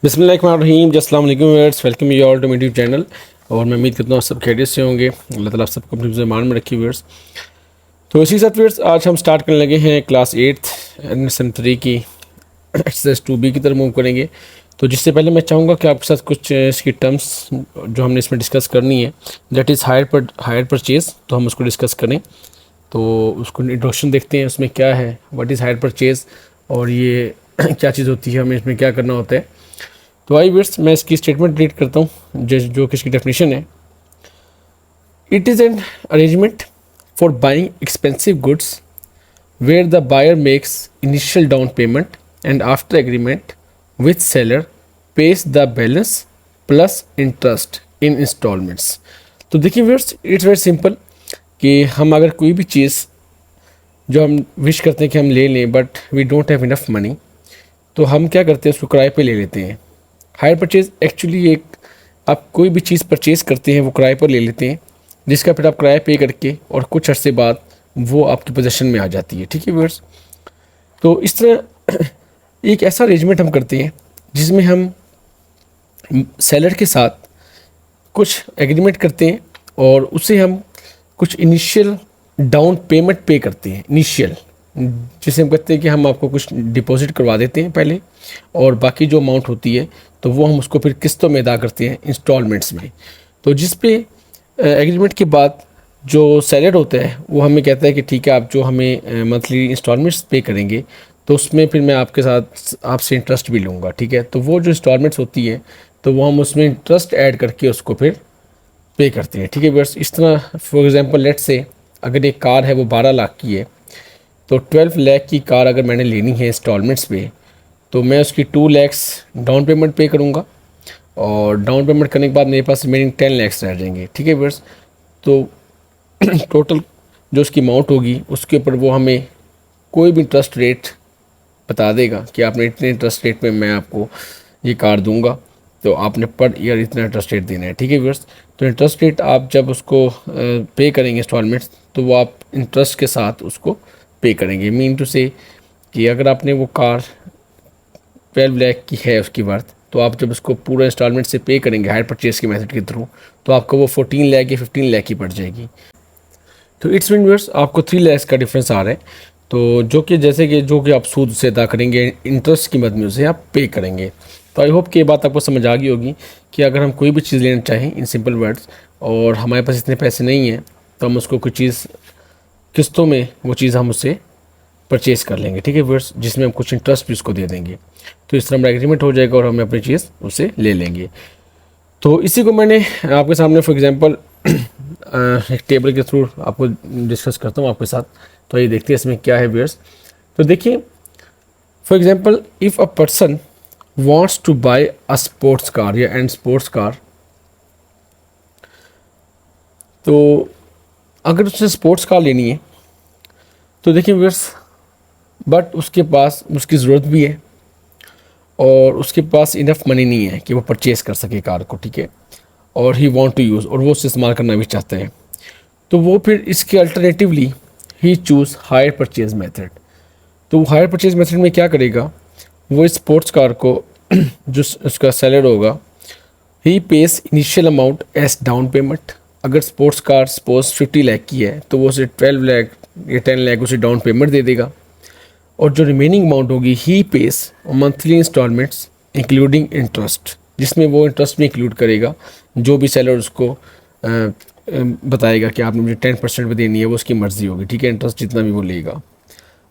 बिस्मिल्लाहिर्रहमानिर्रहीम अस्सलाम वालेकुम viewers, welcome you all to my YouTube channel. और मैं उम्मीद करता हूँ सब खैरियत से होंगे। अल्लाह ताला आप सबको अपने ज़मान में रखी व्यूअर्स। तो इसी साथ व्यूअर्स आज हम स्टार्ट करने लगे हैं क्लास 8 एन 3 की एक्सरसाइज 2B की तरफ मूव करेंगे। तो जिससे पहले मैं चाहूँगा कि आपके साथ कुछ इसकी टर्म्स जो हमने इसमें डिस्कस करनी है, दैट इज़ हायर परचेज़, तो हम उसको डिस्कस करें। तो उसको इंट्रोडक्शन देखते हैं, उसमें क्या है, व्हाट इज़ हायर परचेज़ और ये क्या चीज़ होती है, हमें इसमें क्या करना होता है। तो आई वर्स मैं इसकी स्टेटमेंट रीड करता हूँ जो कि इसकी डेफिनेशन है। It is an arrangement for buying expensive goods where the buyer makes initial down payment and after agreement with seller pays the balance plus interest in instalments. तो देखिए व्यूअर्स, इट्स वेरी सिंपल कि हम अगर कोई भी चीज़ जो हम wish करते हैं कि हम ले लें but we don't have enough money, तो हम क्या करते हैं, उसको किराए पे ले लेते हैं। हायर परचेज़ एक्चुअली एक, आप कोई भी चीज़ परचेज़ करते हैं वो किराए पर ले लेते हैं, जिसका फिर आप किराया पे करके और कुछ अर्से बाद वो आपकी पोजीशन में आ जाती है। ठीक है व्यूअर्स, तो इस तरह एक ऐसा अरेंजमेंट हम करते हैं जिसमें हम सेलर के साथ कुछ एग्रीमेंट करते हैं और उसे हम कुछ इनिशियल डाउन पेमेंट पे करते हैं। इनिशियल जिसे हम कहते हैं कि हम आपको कुछ डिपॉजिट करवा देते हैं पहले, और बाकी जो अमाउंट होती है तो वो हम उसको फिर किस्तों में अदा करते हैं, इंस्टॉलमेंट्स में। तो जिस पे एग्रीमेंट के बाद जो सेलर होता है वो हमें कहता है कि ठीक है, आप जो हमें मंथली इंस्टॉलमेंट्स पे करेंगे तो उसमें फिर मैं आपके साथ आपसे इंटरेस्ट भी लूँगा। ठीक है, तो वो जो इंस्टॉलमेंट्स होती है तो वो हम उसमें इंटरेस्ट ऐड करके उसको फिर पे करते हैं। ठीक है बस इस तरह, फॉर एग्जांपल लेट्स से अगर एक कार है वो 12 लाख की है, तो 12 लाख की कार अगर मैंने लेनी है इंस्टॉलमेंट्स पे, तो मैं उसकी 2 लैक्स डाउन पेमेंट पे करूँगा और डाउन पेमेंट करने के बाद मेरे पास रिमेनिंग 10 लैक्स रह जाएंगे। ठीक है बस, तो टोटल जो उसकी अमाउंट होगी उसके ऊपर वो हमें कोई भी इंटरेस्ट रेट बता देगा कि आपने इतने इंटरेस्ट रेट में मैं आपको ये कार दूंगा, तो आपने पर ईयर इतना इंटरेस्ट रेट देना है। ठीक है व्यूअर्स, तो इंटरेस्ट रेट आप जब उसको पे करेंगे इंस्टॉलमेंट्स, तो वो आप इंटरेस्ट के साथ उसको पे करेंगे। मीन टू से कि अगर आपने वो कार 12 लाख की है उसकी वर्थ, तो आप जब उसको पूरा इंस्टॉलमेंट से पे करेंगे हायर परचेज़ के मेथड के थ्रू, तो आपको वो 14 लाख या 15 लाख की पड़ जाएगी। तो इट्स मीन व्यूअर्स, आपको 3 लाख का डिफरेंस आ रहा है, तो जो कि जैसे कि जो कि आप सूद से अदा करेंगे, इंटरेस्ट की मद में उसे आप पे करेंगे। तो आई होप कि ये बात आपको समझ आ गई होगी कि अगर हम कोई भी चीज़ लेना चाहें इन सिंपल वर्ड्स और हमारे पास इतने पैसे नहीं हैं, तो हम उसको कोई चीज़ किस्तों में वो चीज़ हम उससे परचेज़ कर लेंगे। ठीक है व्यूअर्स, जिसमें हम कुछ इंटरेस्ट भी उसको दे देंगे, तो इस तरह हमारा एग्रीमेंट हो जाएगा और हमें अपनी चीज़ उससे ले लेंगे। तो इसी को मैंने आपके सामने फॉर एग्जांपल एक टेबल के थ्रू आपको डिस्कस करता हूँ आपके साथ। तो ये देखते हैं इसमें क्या है व्यूअर्स। तो देखिए, for example if a person wants to buy a sports car या एंड स्पोर्ट्स कार, तो अगर उसने स्पोर्ट्स कार लेनी है तो देखिए व्यूअर्स, बट उसके पास उसकी ज़रूरत भी है और उसके पास इनफ मनी नहीं है कि वो परचेज़ कर सके कार को। ठीक है, और ही वांट टू यूज़, और वो उसे इस्तेमाल करना भी चाहते हैं, तो वो फिर इसके अल्टरनेटिवली ही चूज़ हायर परचेज़ मेथड। तो हायर परचेज़ मेथड में क्या करेगा, वो इस स्पोर्ट्स कार को जो उसका सेलर होगा, he pays initial amount as down payment. अगर स्पोर्ट्स कार सपोज 50 लाख की है तो वो उसे 12 लाख या 10 लाख उसे डाउन पेमेंट दे देगा, और जो रिमेनिंग अमाउंट होगी he pays monthly installments including interest, जिसमें वो इंटरेस्ट भी इंक्लूड करेगा जो भी सेलर उसको बताएगा कि आपने मुझे 10% पे देनी है, वो उसकी मर्ज़ी होगी। ठीक है, इंटरेस्ट जितना भी वो लेगा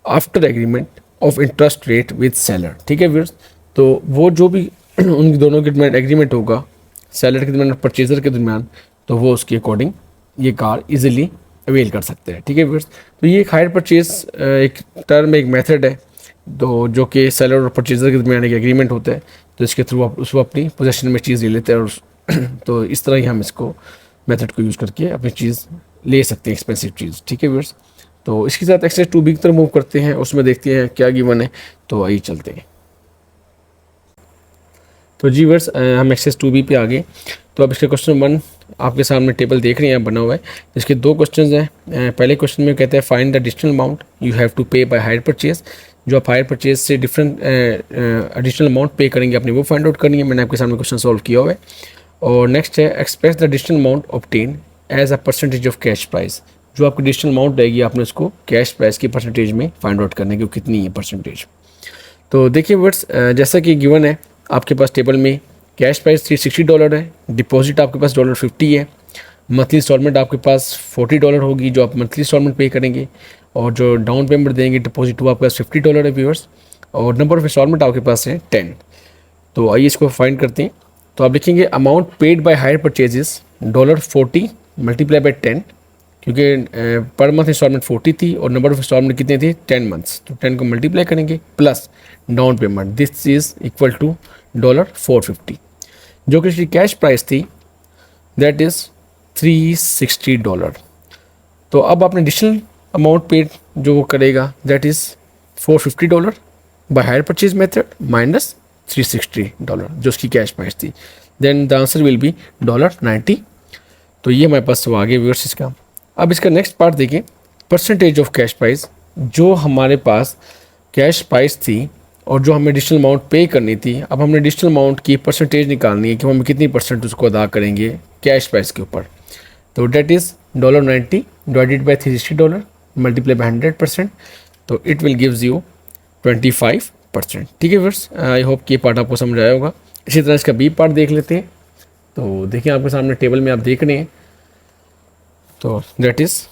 after agreement of interest rate with seller. ठीक है व्यूअर्स, तो वो जो भी उन दोनों के दरमियान एग्रीमेंट होगा, सेलर के दरमियान और परचेज़र के दरमियान, तो वो उसके अकॉर्डिंग ये कार इजीली अवेल कर सकते हैं। ठीक है व्यूअर्स, तो ये एक हायर परचेज़ एक टर्म, एक मेथड है, तो जो कि सेलर और परचेज़र के दरमियान एक एग्रीमेंट होता है, तो इसके थ्रू आप उसको अपनी पोजीशन में चीज़ ले लेते हैं और तो इस तरह ही हम इसको मेथड को यूज़ करके अपनी चीज़ ले सकते हैं, एक्सपेंसिव चीज़। ठीक है व्यूअर्स, तो इसके साथ एक्सरसाइज 2B की तरफ मूव करते हैं, उसमें देखते हैं क्या गिवन है। तो आइए चलते हैं। तो जी व्यूअर्स, हम एक्सरसाइज 2B पे आ गए। तो अब इसके क्वेश्चन 1 आपके सामने टेबल देख रहे हैं बना हुआ है, इसके 2 क्वेश्चन हैं। पहले क्वेश्चन में कहते हैं find the additional amount you have to pay by hire purchase, जो आप हायर परचेज से डिफरेंट एडिशनल अमाउंट पे करेंगे आपने वो फाइंड आउट करनी है। मैंने आपके सामने क्वेश्चन सॉल्व किया हुआ है। और नेक्स्ट है express the additional amount obtain as a percentage of cash price. जो आपकी एडिशनल अमाउंट रहेगी आपने उसको कैश प्राइस की परसेंटेज में फाइंड आउट करना है कि वो कितनी है परसेंटेज। तो देखिए वर्ड्स, जैसा कि गिवन है आपके पास टेबल में कैश प्राइस $360 है, डिपॉजिट आपके पास $50 है, मंथली इंस्टॉलमेंट आपके पास $40 होगी जो आप मंथली इंस्टॉलमेंट पे करेंगे, और जो डाउन पेमेंट देंगे डिपॉजिट वो आपके पास $50 है व्यूअर्स, और नंबर ऑफ इंस्टॉलमेंट आपके पास है 10। तो आइए इसको फाइंड करते हैं। तो आप लिखेंगे amount paid by hire purchases $40 multiply by 10, क्योंकि पर मंथ इंस्टॉलमेंट 40 थी और नंबर ऑफ इंस्टॉलमेंट कितने थे 10 मंथ्स, तो 10 को मल्टीप्लाई करेंगे plus down payment, this is equal to $450, जो कि इसकी कैश प्राइस थी दैट इज़ $360। तो अब आपने एडिशनल अमाउंट पेड जो वो करेगा that is $450 by hire purchase method minus $360 जो उसकी कैश प्राइस थी, then the answer will be $90। तो ये हमारे पास वो आगे व्यूअर्स इसका। अब इसका नेक्स्ट पार्ट देखें, परसेंटेज ऑफ कैश प्राइस। जो हमारे पास कैश प्राइस थी और जो हमें एडिशनल अमाउंट पे करनी थी, अब हमने एडिशनल अमाउंट की परसेंटेज निकालनी है कि हम कितनी परसेंट उसको अदा करेंगे कैश प्राइस के ऊपर। तो that is $90 divided by $360 multiply by 100%, तो इट विल गिव्स यू 25%। ठीक है व्यूअर्स, आई होप कि ये पार्ट आपको समझ आया होगा। इसी तरह इसका बी पार्ट देख लेते हैं। तो देखिए आपके सामने टेबल में आप देख रहे हैं, तो that is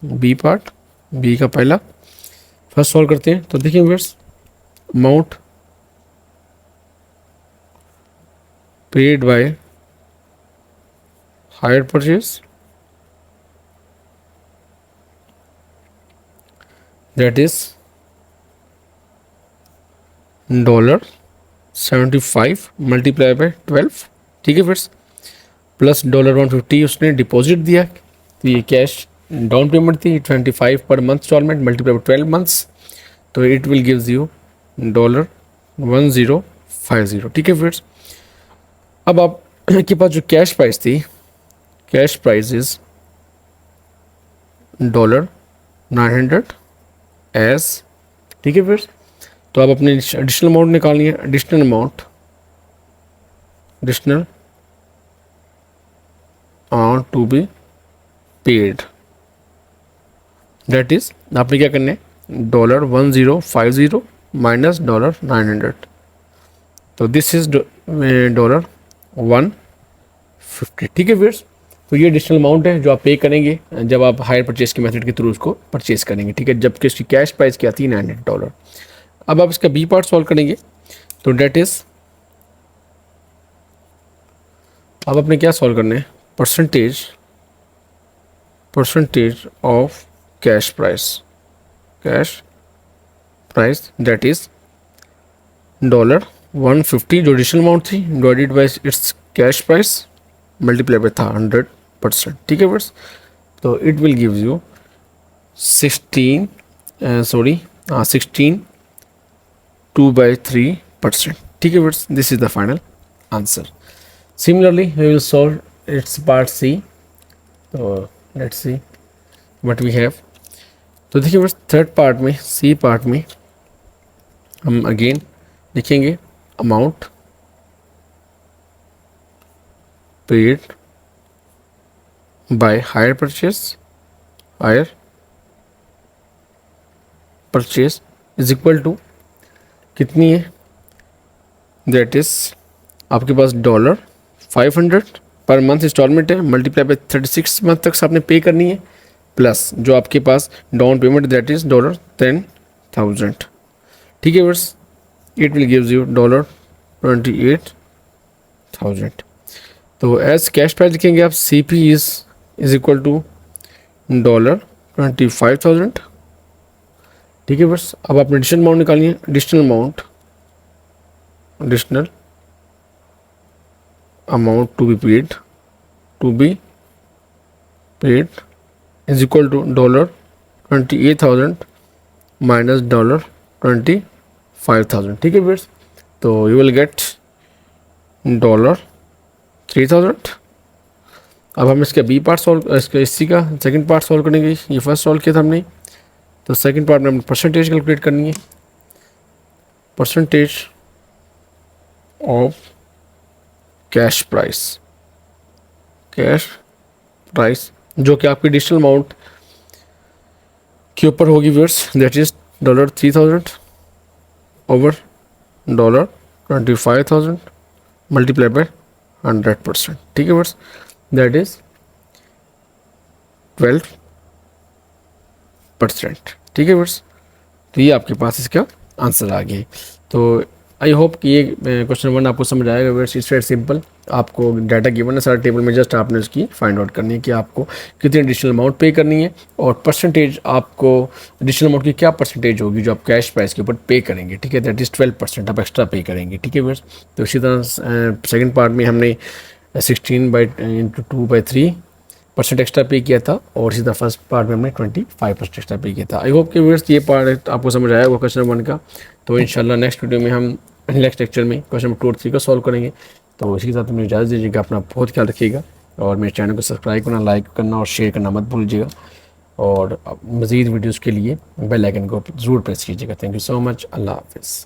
B part, B का पहला फर्स्ट सॉल्व करते हैं। तो देखिए viewers, amount paid by hire purchase that is $75 multiply by 12। ठीक है फ्रेंड्स, प्लस $150 उसने डिपॉजिट दिया, तो ये कैश डाउन पेमेंट थी 25 per month instalment multiply by 12 months, तो इट विल गिव्स यू $1050। ठीक है फ्रेंड्स, अब आप के पास जो कैश प्राइस थी, कैश प्राइस इज $900 एज। ठीक है फ्रेंड्स, तो आप अपने एडिशनल अमाउंट निकालनी है, additional amount to be paid that is आपने क्या करना है $1050 माइनस $900, तो दिस इज $150। ठीक है फ्रेंड्स, तो ये एडिशनल अमाउंट है जो आप पे करेंगे जब आप हायर परचेज के मेथड के थ्रू उसको परचेज करेंगे। ठीक है, जबकि इसकी कैश प्राइस क्या थी $900। अब आप इसका बी पार्ट सॉल्व करेंगे, तो डेट इज अब आपने क्या सॉल्व करना है, percentage of cash price that is $150 जो एडिशनल अमाउंट थी divided by it's cash price multiply by था 100%। ठीक है बस, तो इट विल गिव यू 16 2/3%। ठीक है बस, this is the final answer. Similarly we will solve its part C. तो let's see what we have. तो देखिए बस, थर्ड पार्ट में, सी पार्ट में हम अगेन लिखेंगे amount paid by hire purchase is equal to कितनी है, दैट इज आपके पास $500 पर मंथ इंस्टॉलमेंट है मल्टीप्लाई बाय 36 मंथ तक आपने पे करनी है, प्लस जो आपके पास डाउन पेमेंट दैट इज $10,000। ठीक है बस, इट विल गिव्स यू $28,000। तो एज कैश प्राइस लिखेंगे आप C P is equal to $25,000। ठीक है बस, अब आपने एडिशनल अमाउंट निकालनी है, additional amount to be paid is equal to $28,000 minus $25,000। ठीक है बस, तो यू विल गेट $3,000। अब हम इसका बी पार्ट सॉल्व, इसका इसी का सेकंड पार्ट सॉल्व करेंगे। ये फर्स्ट सॉल्व किया था हमने, तो सेकंड पार्ट में हमने परसेंटेज कैलकुलेट करनी है। Percentage of cash price, cash price जो कि आपकी डिजिटल अमाउंट के ऊपर होगी viewers, that is $3000 over $25,000 multiply by 100%। ठीक है व्यूअर्स, दैट इज 12%। ठीक है व्यूअर्स, तो ये आपके पास इसका आंसर आ गया। तो आई होप कि ये क्वेश्चन 1 आपको समझ आएगा व्यूअर्स। इट्स वेरी सिंपल, आपको डाटा गिवन है सारा टेबल में, जस्ट आपने उसकी फाइंड आउट करनी है कि आपको कितनी एडिशनल अमाउंट पे करनी है और परसेंटेज आपको एडिशनल अमाउंट की क्या परसेंटेज होगी जो आप कैश प्राइस के ऊपर पे करेंगे। ठीक है, दैट इज़ 12% आप एक्स्ट्रा पे करेंगे। ठीक है व्यूअर्स, तो इसी तरह सेकेंड पार्ट में हमने 16/2/3% एक्स्ट्रा पे किया था और इसी तरह फर्स्ट पार्ट में हमने 25% एक्स्ट्रा पे किया था। आई होप कि व्यूअर्स ये पार्ट आपको समझ आया होगा क्वेश्चन 1 का। तो इंशाल्लाह नेक्स्ट वीडियो में हम नेक्स्ट लेक्चर में क्वेश्चन नंबर 2 और 3 को सॉल्व करेंगे। तो इसी के साथ मुझे इजाज़त दीजिएगा, अपना बहुत ख्याल रखिएगा और मेरे चैनल को सब्सक्राइब करना, लाइक करना और शेयर करना मत भूलिएगा और मज़ीद वीडियोज़ के लिए बेल आइकन को ज़रूर प्रेस कीजिएगा। थैंक यू सो मच, अल्लाह हाफिज़।